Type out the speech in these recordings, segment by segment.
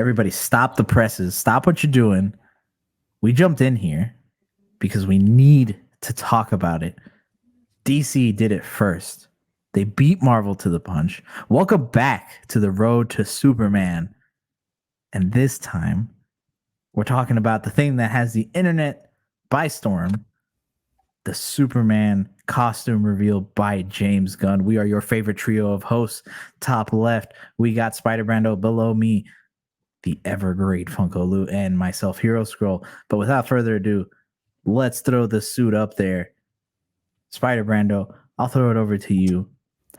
Everybody, stop the presses. Stop what you're doing. We jumped in here because we need to talk about it. DC did it first. They beat Marvel to the punch. Welcome back to the road to Superman. And this time, we're talking about the thing that has the internet by storm, the Superman costume reveal by James Gunn. We are your favorite trio of hosts. Top left, we got Spider Brando. Below me, the ever great Funko Lou, and myself, Hero Scroll. But without further ado, let's throw the suit up there. Spider Brando, I'll throw it over to you.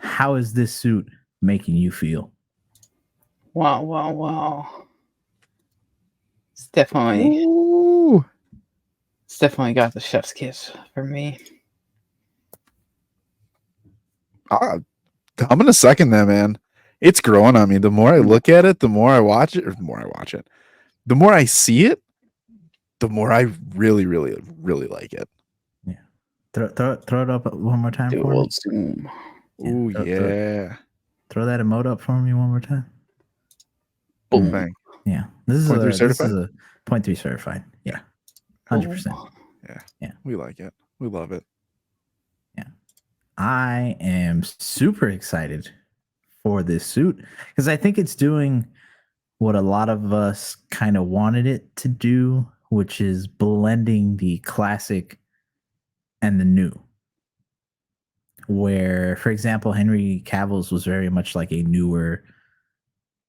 How is this suit making you feel? Wow. It's definitely got the chef's kiss for me. I'm gonna second that, man. It's growing on me. The more I look at it, the more I watch it, the more I see it, the more I really like it. Yeah. Throw it up one more time for me. Zoom. Oh yeah. Throw that emote up for me one more time. Boom. Bang. Yeah. This is certified? a 0.3 certified. Yeah. 100%. Yeah. We like it. We love it. Yeah. I am super excited for this suit because I think it's doing what a lot of us kind of wanted it to do, which is blending the classic and the new. Where, for example, Henry Cavill's was very much like a newer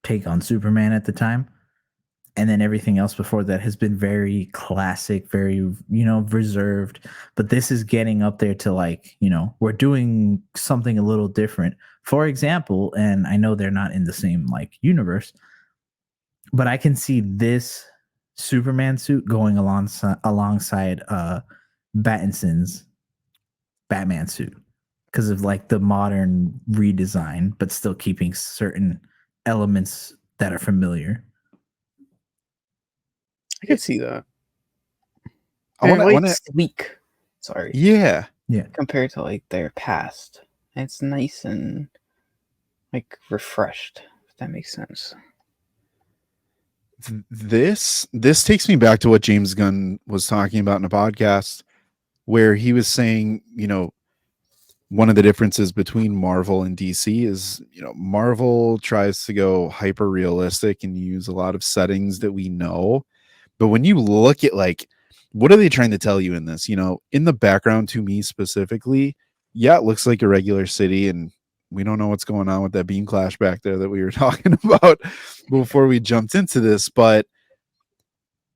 take on Superman at the time. And then everything else before that has been very classic, very, reserved. But this is getting up there to like, we're doing something a little different. For example, and I know they're not in the same like universe, but I can see this Superman suit going alongside Pattinson's Batman suit because of like the modern redesign, but still keeping certain elements that are familiar. I can see that. I want to sleek. Sorry. Yeah. Compared to like their past, it's nice and like refreshed. If that makes sense. This takes me back to what James Gunn was talking about in a podcast where he was saying, one of the differences between Marvel and DC is, Marvel tries to go hyper realistic and use a lot of settings that we know. But when you look at like, what are they trying to tell you in this? In the background to me specifically, yeah, it looks like a regular city and we don't know what's going on with that beam clash back there that we were talking about before we jumped into this. But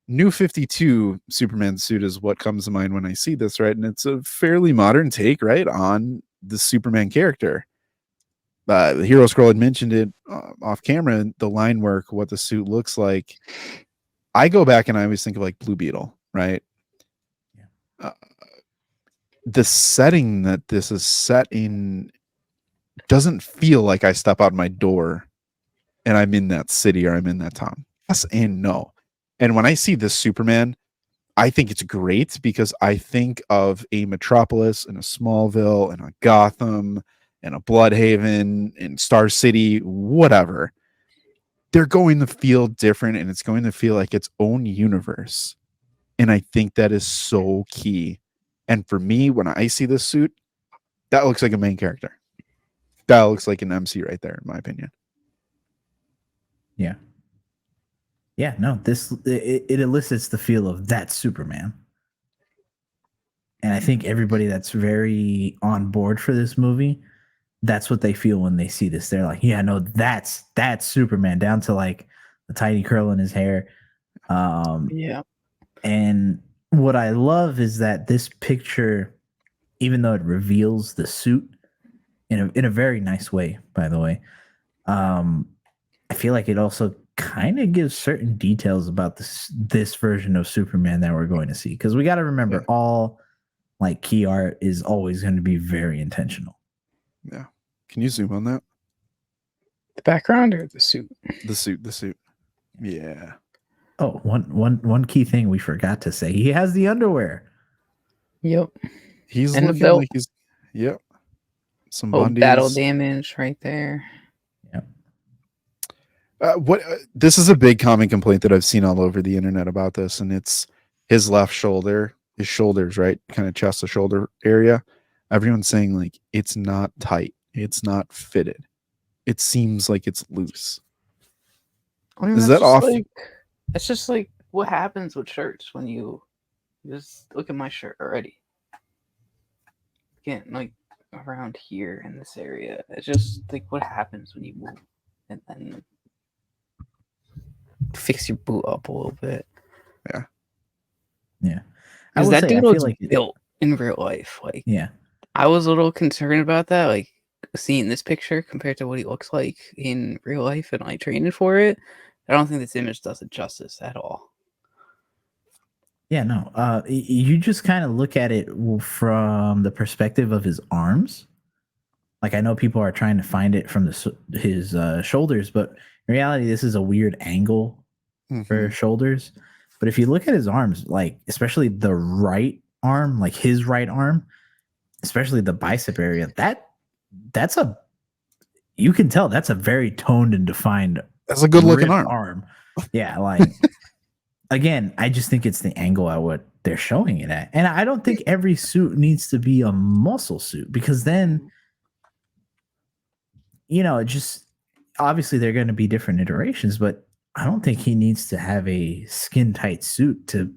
New 52 Superman suit is what comes to mind when I see this, right? And it's a fairly modern take, right, on the Superman character. The Hero Scroll had mentioned it off camera, the line work, what the suit looks like. I go back and I always think of like Blue Beetle, right? Yeah. The setting that this is set in doesn't feel like I step out my door and I'm in that city or I'm in that town. Yes and no. And when I see this Superman, I think it's great because I think of a Metropolis and a Smallville and a Gotham and a Bloodhaven and Star City, whatever. They're going to feel different and it's going to feel like its own universe. And I think that is so key. And for me, when I see this suit, that looks like a main character. That looks like an MC right there, in my opinion. Yeah. Yeah, no, it elicits the feel of that Superman. And I think everybody that's very on board for this movie, that's what they feel when they see this. They're like, yeah, no, that's Superman, down to like the tiny curl in his hair. Yeah. And what I love is that this picture, even though it reveals the suit in a very nice way, by the way, I feel like it also kind of gives certain details about this version of Superman that we're going to see. Because we got to remember, all like key art is always going to be very intentional. Yeah. Can you zoom on that? The background or the suit? The suit. Yeah. Oh, one key thing we forgot to say. He has the underwear. Yep. He's and looking like he's some Bundies. Battle damage right there. Yep. What this is a big common complaint that I've seen all over the internet about this, and it's his left shoulder, his shoulders, right, kind of chest to shoulder area. Everyone's saying like it's not tight, it's not fitted. It seems like it's loose. I mean, Is that off? That's just like what happens with shirts when you just look at my shirt already. Again, like around here in this area, it's just like what happens when you move and then fix your boot up a little bit. Yeah. I Because will that say, I dude feel looks like built in real life. Like, yeah. I was a little concerned about that, like seeing this picture compared to what he looks like in real life, and I trained for it. I don't think this image does it justice at all. Yeah, no. You just kind of look at it from the perspective of his arms. Like I know people are trying to find it from his shoulders, but in reality, this is a weird angle for shoulders. But if you look at his arms, like especially the right arm, like his right arm, especially the bicep area, that's a you can tell that's a very toned and defined. That's a good looking ripped arm. Yeah, like again, I just think it's the angle at what they're showing it at. And I don't think every suit needs to be a muscle suit because then, it just obviously they're going to be different iterations, but I don't think he needs to have a skin tight suit to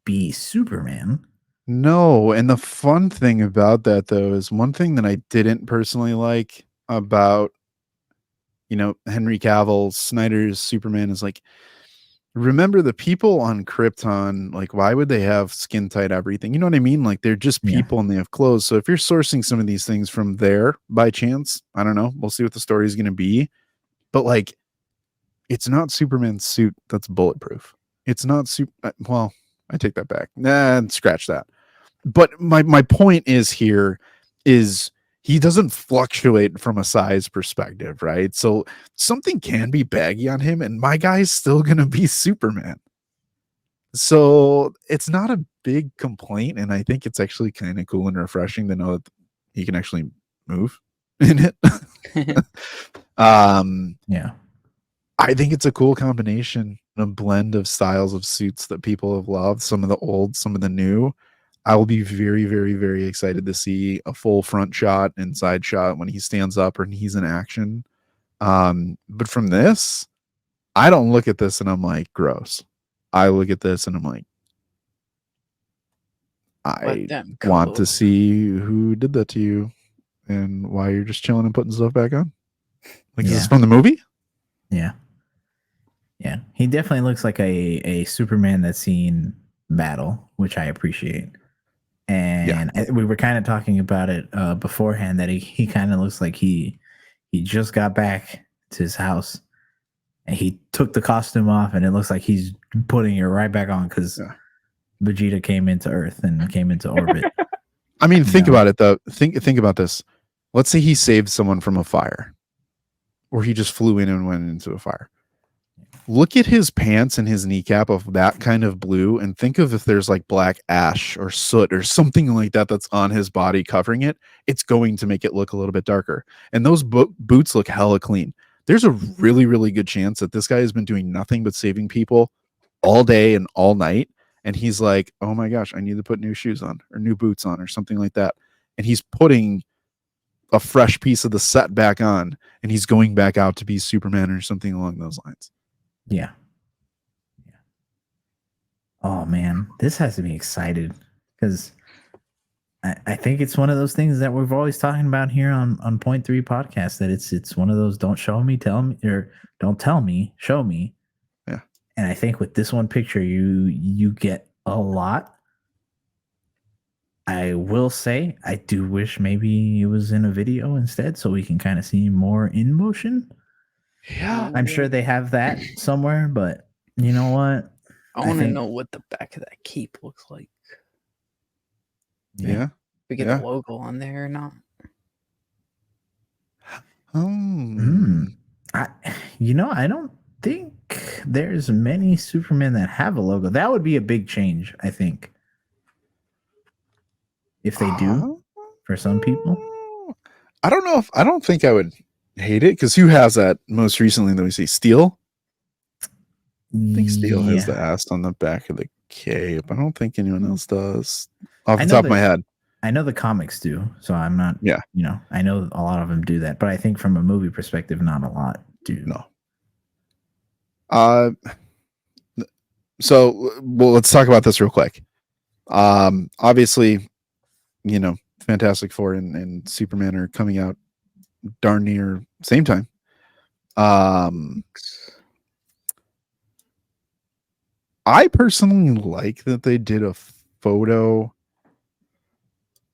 be Superman. No, and the fun thing about that though is one thing that I didn't personally like about Henry Cavill Snyder's Superman is like, remember the people on Krypton, like why would they have skin tight everything? You know what I mean? Like they're just people and they have clothes. So if you're sourcing some of these things from there by chance, I don't know, we'll see what the story is going to be. But like it's not Superman's suit that's bulletproof. It's not well, I take that back. Nah, scratch that. But my point is here is he doesn't fluctuate from a size perspective, right? So something can be baggy on him, and my guy's still gonna be Superman. So it's not a big complaint, and I think it's actually kind of cool and refreshing to know that he can actually move in it. Yeah. I think it's a cool combination, a blend of styles of suits that people have loved, some of the old, some of the new. I will be very, very, very excited to see a full front shot and side shot when he stands up or he's in action. But from this, I don't look at this and I'm like, gross. I look at this and I'm like, I want to see who did that to you and why you're just chilling and putting stuff back on. Like, is this from the movie? Yeah. Yeah. He definitely looks like a Superman that's seen battle, which I appreciate. And we were kind of talking about it beforehand that he kind of looks like he just got back to his house and he took the costume off and it looks like he's putting it right back on because Vegeta came into Earth and came into orbit. I mean, think about it though. Think about this. Let's say he saved someone from a fire or he just flew in and went into a fire. Look at his pants and his kneecap of that kind of blue and think of if there's like black ash or soot or something like that that's on his body covering it, it's going to make it look a little bit darker. And those boots look hella clean. There's a really, really good chance that this guy has been doing nothing but saving people all day and all night. And he's like, oh my gosh, I need to put new shoes on or new boots on or something like that. And he's putting a fresh piece of the set back on and he's going back out to be Superman or something along those lines. Yeah. Oh man, this has to be excited because I think it's one of those things that we've always talking about here on Point 3 podcast that it's one of those don't show me, tell me, or don't tell me, show me. Yeah. And I think with this one picture, you get a lot. I will say I do wish maybe it was in a video instead so we can kind of see more in motion. Yeah. I'm sure they have that somewhere, but you know what? I want to know what the back of that cape looks like. Yeah. We get the logo on there or not. I don't think there's many Supermen that have a logo. That would be a big change, I think. If they do, for some people. I don't think I would hate it because who has that most recently that we see? Steel? I think Steel has the Yeah. S on the back of the cape. I don't think anyone else does. Off I the know top of my that- head. I know the comics do, so I'm not. Yeah. I know a lot of them do that, but I think from a movie perspective, not a lot do. No. So well, let's talk about this real quick. Obviously, Fantastic Four and Superman are coming out darn near same time. I personally like that they did a photo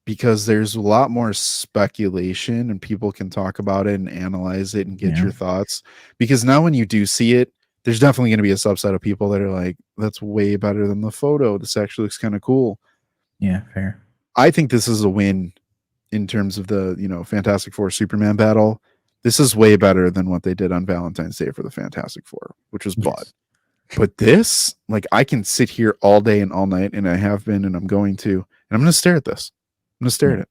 because there's a lot more speculation and people can talk about it and analyze it and get Yeah. your thoughts. Because now when you do see it, there's definitely going to be a subset of people that are like, that's way better than the photo. This actually looks kind of cool. Yeah, fair. I think this is a win in terms of the, Fantastic Four Superman battle. This is way better than what they did on Valentine's Day for the Fantastic Four, which was Bud. Yes. But this, like, I can sit here all day and all night, and I have been, and I'm going to, and I'm going to stare at this. I'm going to stare at it.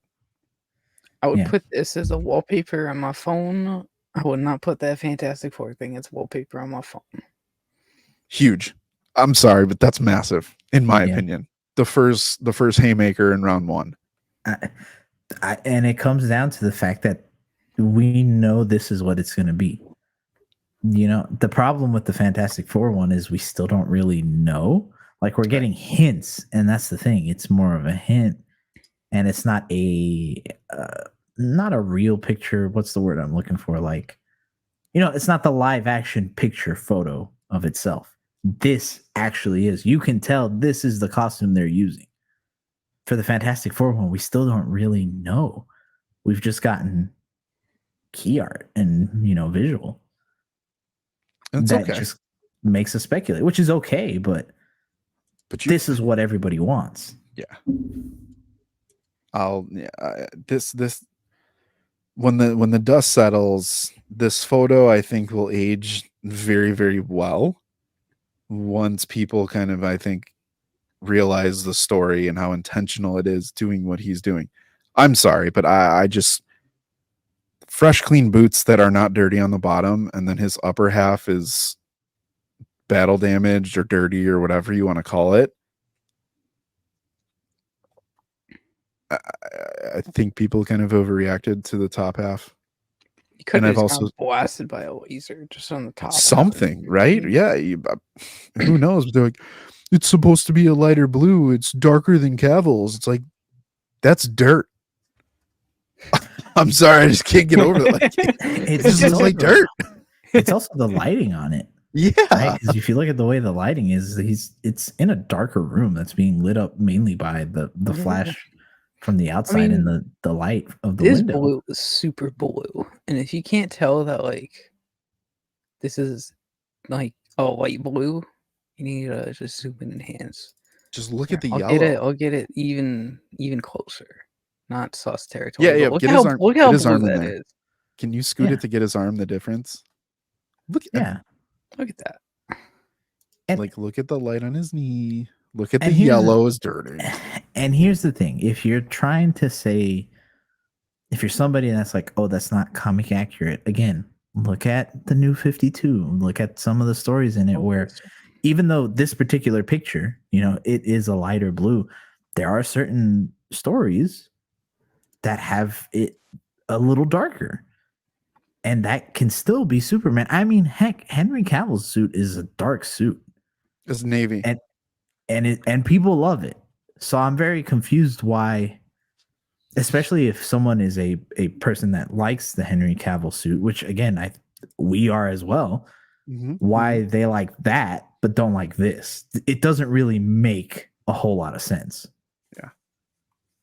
I would Yeah. put this as a wallpaper on my phone. I would not put that Fantastic Four thing as wallpaper on my phone. Huge. I'm sorry, but that's massive, in my Yeah. opinion. The first haymaker in round one. And it comes down to the fact that we know this is what it's going to be. The problem with the Fantastic Four one is we still don't really know. Like, we're getting hints, and that's the thing. It's more of a hint, and it's not not a real picture. What's the word I'm looking for? Like, it's not the live action picture photo of itself. This actually is. You can tell this is the costume they're using. For the Fantastic Four one, we still don't really know. We've just gotten key art and visual. It's That okay. just makes us speculate, which is okay, but this is what everybody wants. Yeah. This when the dust settles, this photo I think will age very, very well once people kind of, I think, realize the story and how intentional it is doing what he's doing. I'm sorry, but I just fresh, clean boots that are not dirty on the bottom, and then his upper half is battle damaged or dirty or whatever you want to call it. I think people kind of overreacted to the top half. You could And have I've also also- blasted by a laser just on the top. Something, right? Yeah. Who knows? But they're like, it's supposed to be a lighter blue. It's darker than Cavill's. It's like, that's dirt. I'm sorry, I just can't get over it. Like, it just looks like dirt. It's also the lighting on it. Yeah. Right? Because if you look at the way the lighting is, it's in a darker room that's being lit up mainly by the flash from the outside and the light of the this window. blue is super blue, and if you can't tell that, like, this is like a light blue, you need to just zoom in and enhance. Just look at the I'll yellow. I'll get it even closer, not sus territory. Yeah. Look Get how, his arm. look Get how his blue arm in that there. is. Can you scoot Yeah. it to get his arm the difference? Look at Yeah. Look at that. look at the light on his knee. Look at the And here's- yellow is dirty. And here's the thing: if you're trying to say, if you're somebody that's like, oh, that's not comic accurate, again, look at the New 52. Look at some of the stories in it where, even though this particular picture, it is a lighter blue, there are certain stories that have it a little darker. And that can still be Superman. I mean, heck, Henry Cavill's suit is a dark suit. It's navy. And people love it. So I'm very confused why, especially if someone is a person that likes the Henry Cavill suit, which again, we are as well, why they like that but don't like this. It doesn't really make a whole lot of sense. Yeah.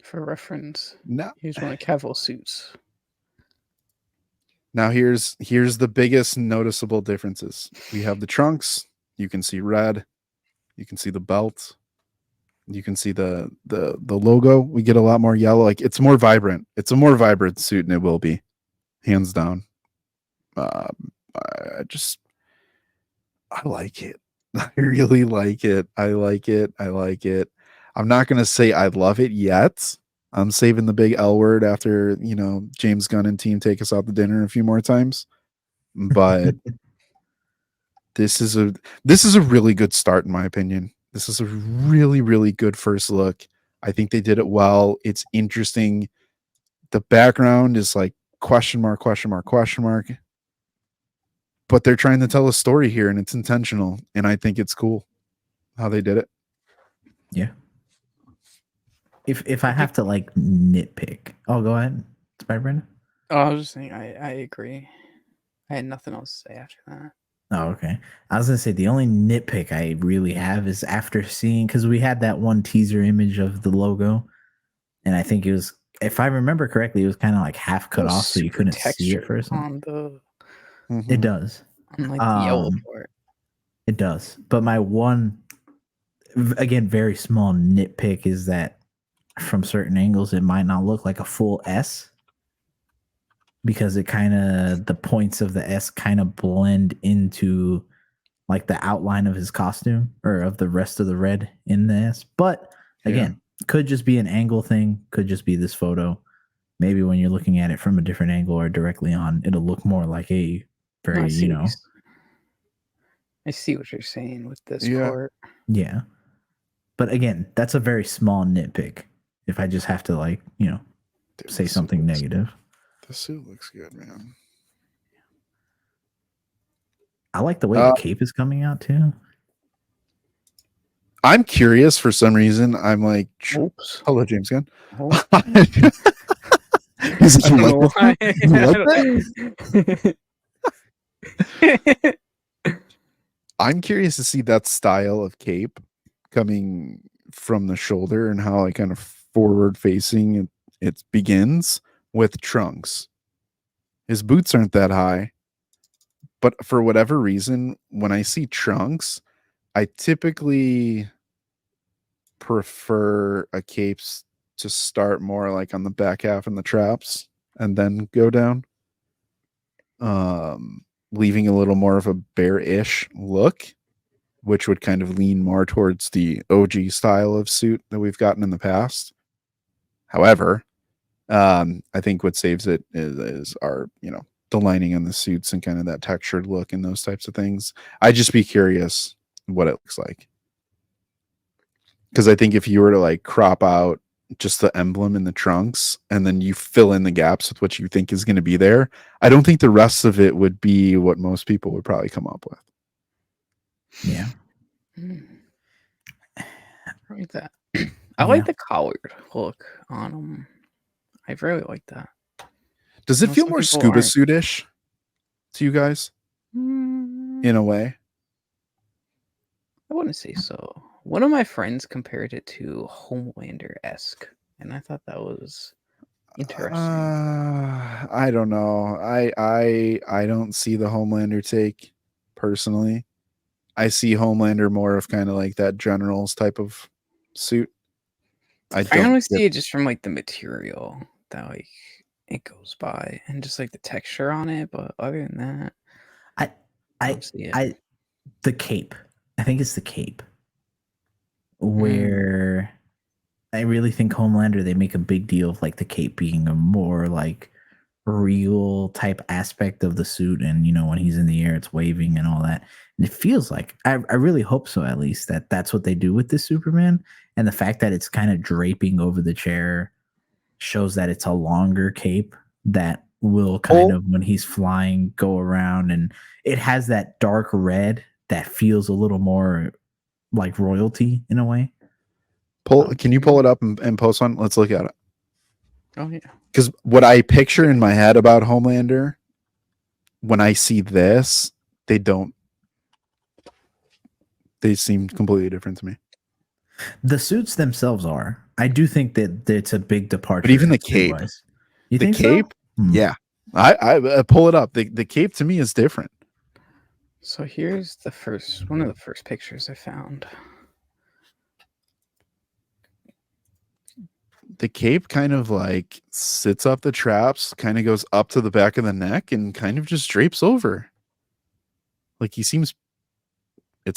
For reference, No. here's one of Cavill's suits. Now here's the biggest noticeable differences. We have the trunks. You can see red. You can see the belt. You can see the logo. We get a lot more yellow. Like, it's more vibrant. It's a more vibrant suit, and it will be, hands down. I like it. I really like it. I like it. I'm not gonna say I love it yet. I'm saving the big L word after, James Gunn and team take us out to dinner a few more times. But this is a really good start in my opinion. This is a really, really good first look. I think they did it well. It's interesting. The background is like question mark, question mark, question mark. But they're trying to tell a story here and it's intentional. And I think it's cool how they did it. Yeah. If I have to like nitpick, oh, go ahead. Spider Brandon. Oh, I was just saying, I agree. I had nothing else to say after that. Oh, okay. I was gonna say the only nitpick I really have is after seeing, because we had that one teaser image of the logo, and I think it was, if I remember correctly, it was kind of like half cut It was off, so you super couldn't see it textured first. on the It does. on like the yellow part. It does. But my one, again, very small nitpick is that from certain angles, it might not look like a full S because it kind of, the points of the S kind of blend into like the outline of his costume or of the rest of the red in the S. But again, could just be an angle thing, could just be this photo. Maybe when you're looking at it from a different angle or directly on, it'll look more like a very, I see what you're saying with this Yeah. part. Yeah. But again, that's a very small nitpick. If I just have to like, Dude, say this something suit looks- negative. The suit looks good, man. I like the way the cape is coming out too. I'm curious for some reason. I'm like, Oops. hello, James Gunn. Oh. He's like, I don't know why. You like that? I'm curious to see that style of cape coming from the shoulder and how like kind of forward facing it begins with trunks. His boots aren't that high, but for whatever reason, when I see trunks, I typically prefer a cape to start more like on the back half and the traps and then go down. Leaving a little more of a bear-ish look, which would kind of lean more towards the OG style of suit that we've gotten in the past. However, I think what saves it is our, the lining on the suits and kind of that textured look and those types of things. I'd just be curious what it looks like. Because I think if you were to like crop out just the emblem in the trunks and then you fill in the gaps with what you think is going to be there, I don't think the rest of it would be what most people would probably come up with. Yeah. Like that. I like the collared look on them. I really like that. Does it feel more scuba suit-ish to you guys? In a way? I wouldn't say so. One of my friends compared it to Homelander-esque, and I thought that was interesting. I don't know. I don't see the Homelander take personally. I see Homelander more of kind of like that general's type of suit. I only see it just from like the material that like it goes by and just like the texture on it, but other than that, I don't see it. The cape. I think it's the cape where I really think Homelander, they make a big deal of like the cape being a more like real type aspect of the suit, and when he's in the air it's waving and all that, and it feels like I really hope so, at least that's what they do with this Superman. And the fact that it's kind of draping over the chair shows that it's a longer cape that will kind of, when he's flying, go around, and it has that dark red that feels a little more like royalty in a way. Can you pull it up and post on? Let's look at it. Oh yeah. Because what I picture in my head about Homelander, when I see this, they seem completely different to me. The suits themselves are. I do think that it's a big departure. But even the cape. You think cape? So? Yeah. I pull it up. The cape to me is different. So here's one of the first pictures I found. The cape kind of like sits up the traps, kind of goes up to the back of the neck and kind of just drapes over. Like it's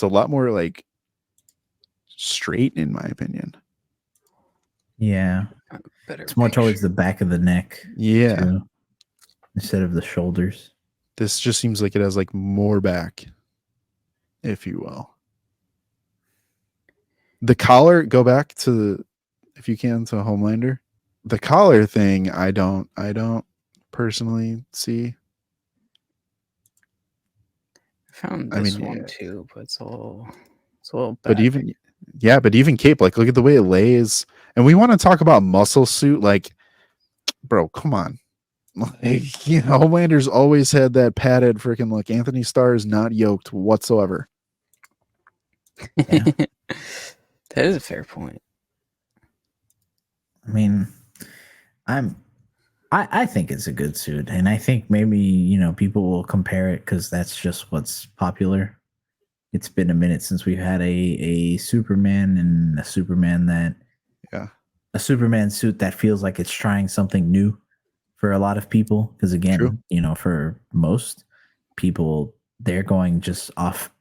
a lot more like straight in my opinion. Yeah. It's more towards the back of the neck. Yeah. Too, instead of the shoulders. This just seems like it has like more back. if you will. The collar, go back to if you can, to Homelander. The collar thing, I don't personally see. I found this one too, but it's a little bad. But even Cape, like, look at the way it lays. And we want to talk about muscle suit, like, bro, come on. Like, Homelander's always had that padded freaking look. Anthony Starr is not yoked whatsoever. Yeah. That is a fair point. I mean, I think it's a good suit, and I think maybe people will compare it because that's just what's popular. It's been a minute since we've had a Superman and a Superman a Superman suit that feels like it's trying something new for a lot of people. Because again, for most people, they're going just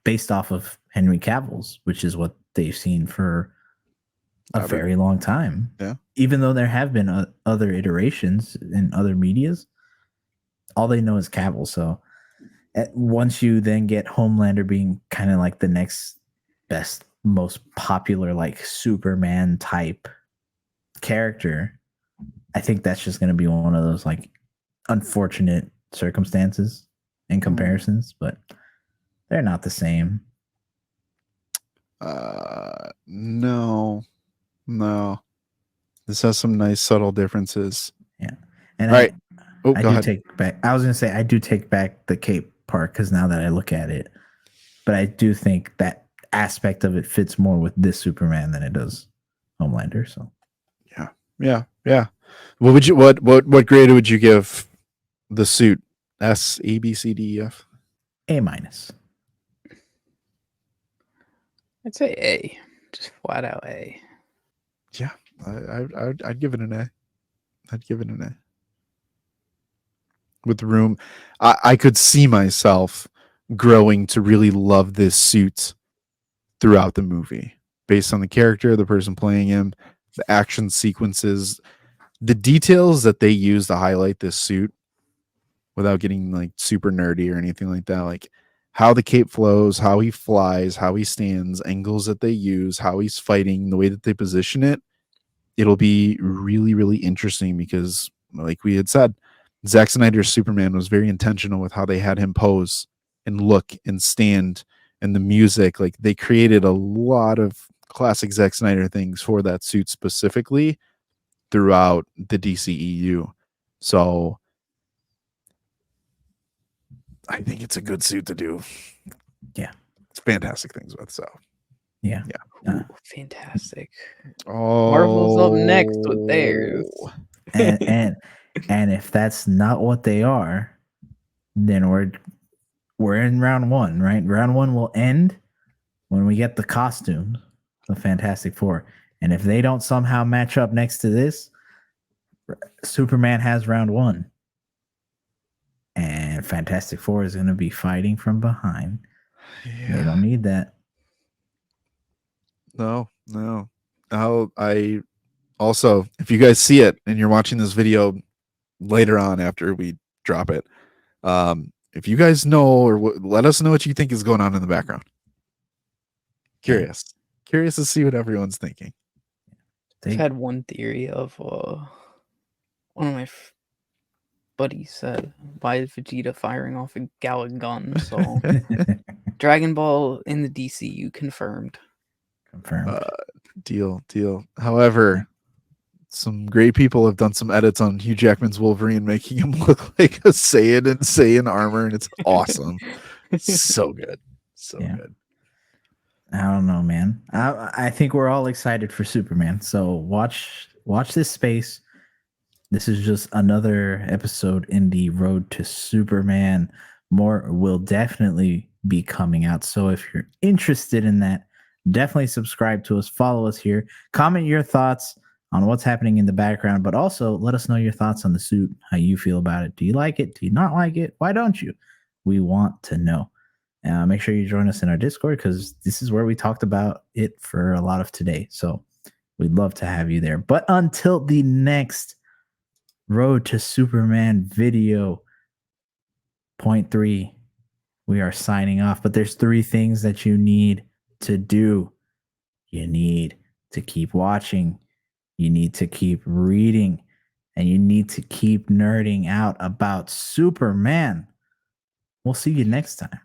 based off of Henry Cavill's, which is what they've seen for a very long time. Yeah. Even though there have been other iterations in other medias, all they know is Cavill. So once you then get Homelander being kind of like the next best, most popular, like Superman type character, I think that's just going to be one of those like unfortunate circumstances and comparisons, but they're not the same. No. This has some nice subtle differences. Yeah. And all right. I do take back. I was going to say I do take back the cape part because now that I look at it, but I do think that aspect of it fits more with this Superman than it does Homelander. So, yeah. What grade would you give the suit? S, A, B, C, D, E, F. A-. I'd say A, just flat out A. Yeah, I'd give it an A. With room, I could see myself growing to really love this suit throughout the movie, based on the character, the person playing him, the action sequences, the details that they use to highlight this suit, without getting like super nerdy or anything like that. Like how the cape flows, how he flies, how he stands, angles that they use, how he's fighting, the way that they position it. It'll be really, really interesting because, like we had said, Zack Snyder's Superman was very intentional with how they had him pose and look and stand, and the music. Like they created a lot of classic Zack Snyder things for that suit specifically throughout the DCEU. So I think it's a good suit to do. Yeah. It's fantastic things with. So yeah. Ooh, fantastic. Oh, Marvel's up next with theirs. and if that's not what they are, then we're in round one, right? Round one will end when we get the costumes, the Fantastic Four. And if they don't somehow match up next to this, Superman has round one. And Fantastic Four is going to be fighting from behind. Yeah. They don't need that. No. I also, if you guys see it and you're watching this video later on after we drop it, if you guys know or let us know what you think is going on in the background. Curious to see what everyone's thinking. I've had one theory of one of my buddies said, why is Vegeta firing off a Galick gun? So Dragon Ball in the DCU confirmed. Deal. However, some great people have done some edits on Hugh Jackman's Wolverine, making him look like a Saiyan in Saiyan armor, and it's awesome. So good. Good. I don't know, man. I think we're all excited for Superman. So watch this space. This is just another episode in the road to Superman. More will definitely be coming out. So if you're interested in that, definitely subscribe to us, follow us here, comment your thoughts on what's happening in the background, but also let us know your thoughts on the suit, how you feel about it. Do you like it? Do you not like it? Why don't you? We want to know. Make sure you join us in our Discord because this is where we talked about it for a lot of today. So we'd love to have you there. But until the next Road to Superman video, point 3, we are signing off. But there's 3 things that you need to do. You need to keep watching. You need to keep reading. And you need to keep nerding out about Superman. We'll see you next time.